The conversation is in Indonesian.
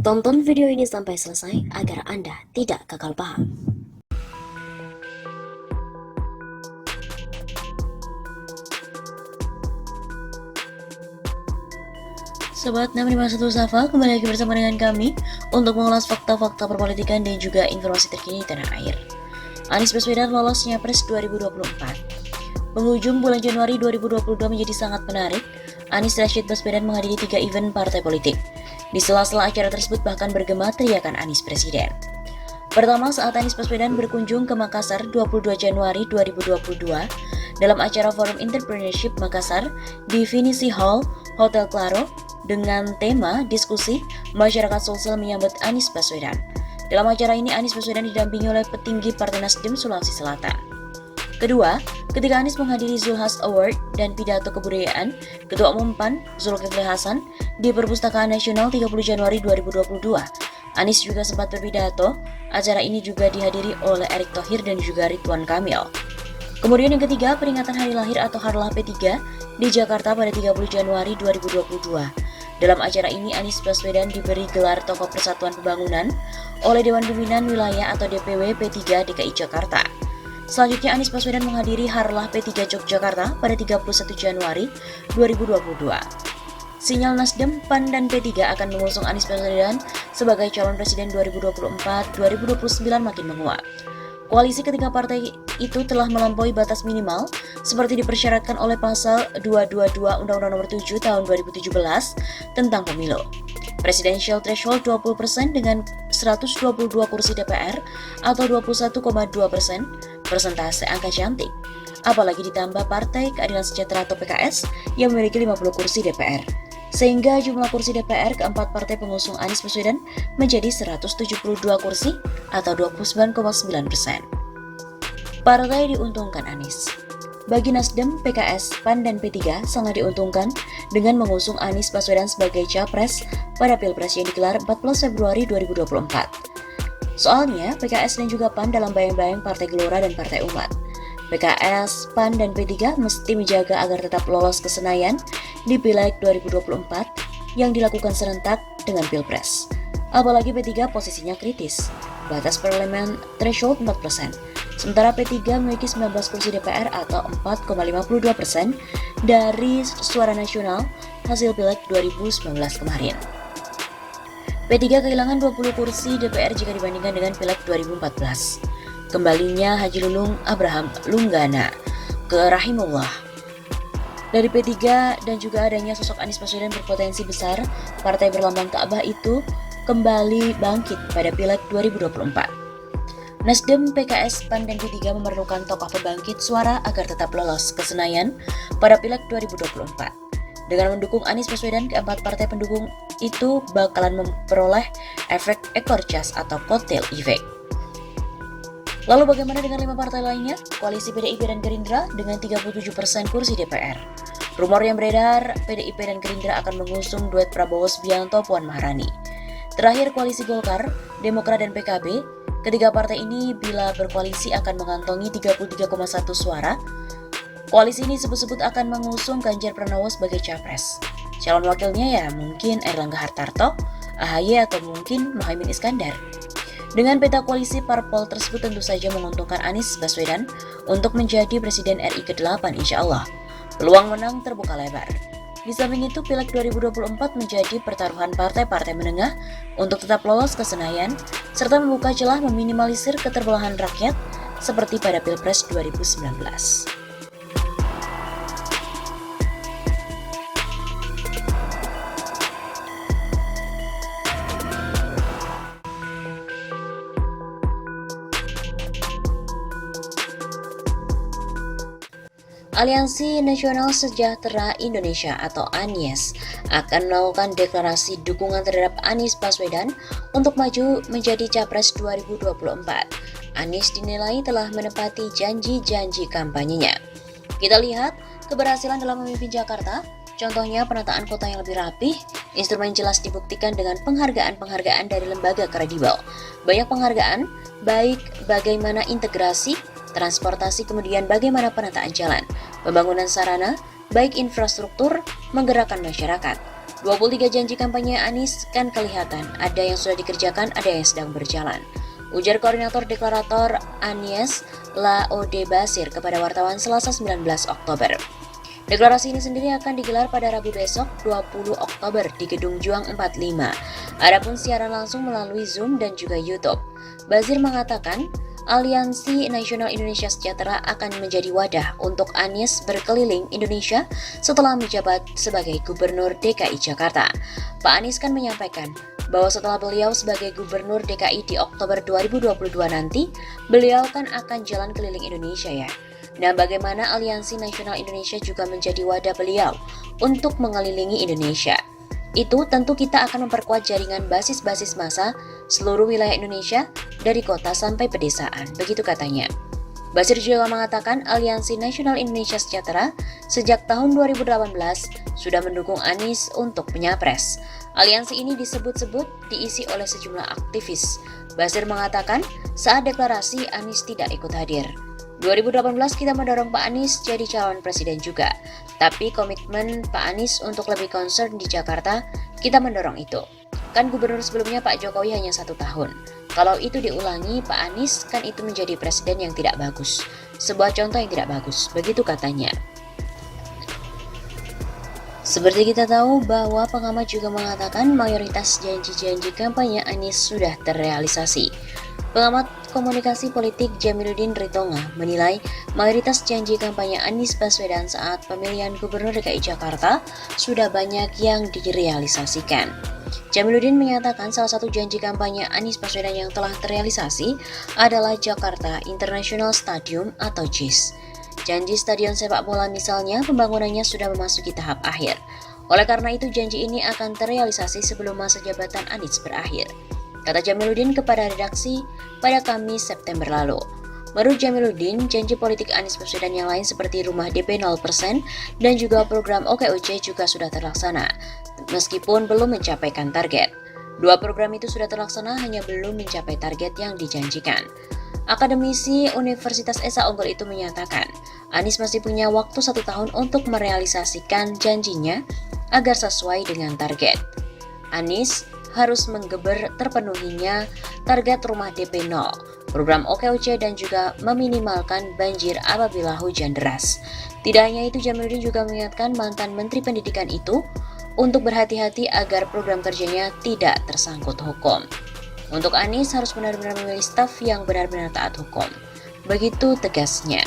Tonton video ini sampai selesai agar Anda tidak gagal paham. Sobat 651 Safa, kembali lagi bersama dengan kami untuk mengulas fakta-fakta perpolitikan dan juga informasi terkini di tanah air. Anies Baswedan lolos Nyapres 2024. Penghujung bulan Januari 2022 menjadi sangat menarik. Anies Rashid Baswedan menghadiri 3 event partai politik. Di sela-sela acara tersebut bahkan bergema teriakan Anies Presiden. Pertama, saat Anies Baswedan berkunjung ke Makassar 22 Januari 2022 dalam acara Forum Entrepreneurship Makassar di Finisi Hall, Hotel Claro, dengan tema diskusi masyarakat sosial menyambut Anies Baswedan. Dalam acara ini Anies Baswedan didampingi oleh petinggi Partai Nasdem Sulawesi Selatan. Kedua, ketika Anies menghadiri Zulhas Award dan pidato kebudayaan Ketua Umum PAN Zulkifli Hasan di Perpustakaan Nasional 30 Januari 2022, Anies juga sempat berpidato. Acara ini juga dihadiri oleh Erick Thohir dan juga Ridwan Kamil. Kemudian yang ketiga, peringatan hari lahir atau Harlah P3 di Jakarta pada 30 Januari 2022. Dalam acara ini Anies Baswedan diberi gelar Tokoh Persatuan Pembangunan oleh Dewan Pimpinan Wilayah atau DPW P3 DKI Jakarta. Selanjutnya Anies Baswedan menghadiri Harlah P3 Yogyakarta pada 31 Januari 2022. Sinyal Nasdem, PAN, dan P3 akan mengusung Anies Baswedan sebagai calon presiden 2024-2029 makin menguat. Koalisi ketiga partai itu telah melampaui batas minimal seperti dipersyaratkan oleh pasal 222 Undang-Undang Nomor 7 Tahun 2017 tentang pemilu. Presidential threshold 20% dengan 122 kursi DPR atau 21,2%, persentase angka cantik. Apalagi ditambah Partai Keadilan Sejahtera atau PKS yang memiliki 50 kursi DPR. Sehingga jumlah kursi DPR keempat partai pengusung Anies Baswedan menjadi 172 kursi atau 29,9%. Partai diuntungkan Anies. Bagi Nasdem, PKS, PAN, dan P3 sangat diuntungkan dengan mengusung Anies Baswedan sebagai capres pada Pilpres yang digelar 14 Februari 2024. Soalnya, PKS dan juga PAN dalam bayang-bayang Partai Gelora dan Partai Umat. PKS, PAN, dan P3 mesti menjaga agar tetap lolos ke Senayan di Pileg 2024 yang dilakukan serentak dengan Pilpres. Apalagi P3 posisinya kritis, batas parlemen threshold 4%, sementara P3 memiliki 19 kursi DPR atau 4,52% dari suara nasional hasil Pileg 2019 kemarin. P3 kehilangan 20 kursi DPR jika dibandingkan dengan Pileg 2014. Kembalinya Haji Lulung Abraham Lunggana ke rahimullah. Dari P3 dan juga adanya sosok Anies Baswedan berpotensi besar, partai berlambang Ka'bah itu kembali bangkit pada Pileg 2024. Nasdem, PKS, PAN, dan P3 memerlukan tokoh pembangkit suara agar tetap lolos ke Senayan pada Pileg 2024. Dengan mendukung Anies Baswedan, keempat partai pendukung itu bakalan memperoleh efek ekor jas atau kotel effect. Lalu bagaimana dengan 5 partai lainnya? Koalisi PDIP dan Gerindra dengan 37% kursi DPR. Rumor yang beredar, PDIP dan Gerindra akan mengusung duet Prabowo Subianto Puan Maharani. Terakhir koalisi Golkar, Demokrat, dan PKB. Ketiga partai ini bila berkoalisi akan mengantongi 33,1 suara. Koalisi ini sebut-sebut akan mengusung Ganjar Pranowo sebagai capres. Calon wakilnya ya mungkin Erlangga Hartarto, AHY, atau mungkin Muhaimin Iskandar. Dengan peta koalisi parpol tersebut tentu saja menguntungkan Anies Baswedan untuk menjadi Presiden RI ke-8 insya Allah. Peluang menang terbuka lebar. Di samping itu, Pileg 2024 menjadi pertaruhan partai-partai menengah untuk tetap lolos ke Senayan, serta membuka celah meminimalisir keterbelahan rakyat seperti pada Pilpres 2019. Aliansi Nasional Sejahtera Indonesia atau ANIES akan melakukan deklarasi dukungan terhadap Anies Baswedan untuk maju menjadi Capres 2024. Anies dinilai telah menepati janji-janji kampanyenya. Kita lihat keberhasilan dalam memimpin Jakarta, contohnya penataan kota yang lebih rapih, instrumen jelas dibuktikan dengan penghargaan-penghargaan dari lembaga kredibel. Banyak penghargaan, baik bagaimana integrasi, transportasi, kemudian bagaimana penataan jalan, pembangunan sarana, baik infrastruktur, menggerakkan masyarakat. 23 janji kampanye Anies kan kelihatan, ada yang sudah dikerjakan, ada yang sedang berjalan. Ujar Koordinator Deklarator Anies Laode Basir kepada wartawan Selasa 19 Oktober. Deklarasi ini sendiri akan digelar pada Rabu besok 20 Oktober di Gedung Juang 45. Adapun siaran langsung melalui Zoom dan juga YouTube. Basir mengatakan, Aliansi Nasional Indonesia Sejahtera akan menjadi wadah untuk Anies berkeliling Indonesia setelah menjabat sebagai Gubernur DKI Jakarta. Pak Anies kan menyampaikan bahwa setelah beliau sebagai Gubernur DKI di Oktober 2022 nanti, beliau kan akan jalan keliling Indonesia ya. Nah, bagaimana Aliansi Nasional Indonesia juga menjadi wadah beliau untuk mengelilingi Indonesia. Itu tentu kita akan memperkuat jaringan basis-basis massa seluruh wilayah Indonesia dari kota sampai pedesaan, begitu katanya. Basir juga mengatakan Aliansi Nasional Indonesia Sejahtera sejak tahun 2018 sudah mendukung Anies untuk menyapres. Aliansi ini disebut-sebut diisi oleh sejumlah aktivis. Basir mengatakan saat deklarasi Anies tidak ikut hadir. 2018 kita mendorong Pak Anies jadi calon presiden juga. Tapi komitmen Pak Anies untuk lebih concern di Jakarta, kita mendorong itu. Kan gubernur sebelumnya Pak Jokowi hanya 1 tahun. Kalau itu diulangi Pak Anies, kan itu menjadi presiden yang tidak bagus. Sebuah contoh yang tidak bagus, begitu katanya. Seperti kita tahu bahwa pengamat juga mengatakan mayoritas janji-janji kampanye Anies sudah terrealisasi. Pengamat komunikasi politik Jamiluddin Ritonga menilai mayoritas janji kampanye Anies Baswedan saat pemilihan Gubernur DKI Jakarta sudah banyak yang direalisasikan. Jamiluddin menyatakan salah satu janji kampanye Anies Baswedan yang telah terrealisasi adalah Jakarta International Stadium atau JIS. Janji stadion sepak bola misalnya pembangunannya sudah memasuki tahap akhir. Oleh karena itu janji ini akan terrealisasi sebelum masa jabatan Anies berakhir, kata Jamiluddin kepada redaksi pada Kamis September lalu. Menurut Jamiluddin, janji politik Anies Baswedan yang lain seperti rumah DP 0% dan juga program OKOC juga sudah terlaksana, meskipun belum mencapaikan target. Dua program itu sudah terlaksana, hanya belum mencapai target yang dijanjikan. Akademisi Universitas Esa Unggul itu menyatakan, Anies masih punya waktu 1 tahun untuk merealisasikan janjinya agar sesuai dengan target. Anies harus menggeber terpenuhinya target rumah DP 0, program OKOC dan juga meminimalkan banjir apabila hujan deras. Tidak hanya itu, Jamiluddin juga mengingatkan mantan Menteri Pendidikan itu untuk berhati-hati agar program kerjanya tidak tersangkut hukum. Untuk Anies harus benar-benar memilih staf yang benar-benar taat hukum. Begitu tegasnya.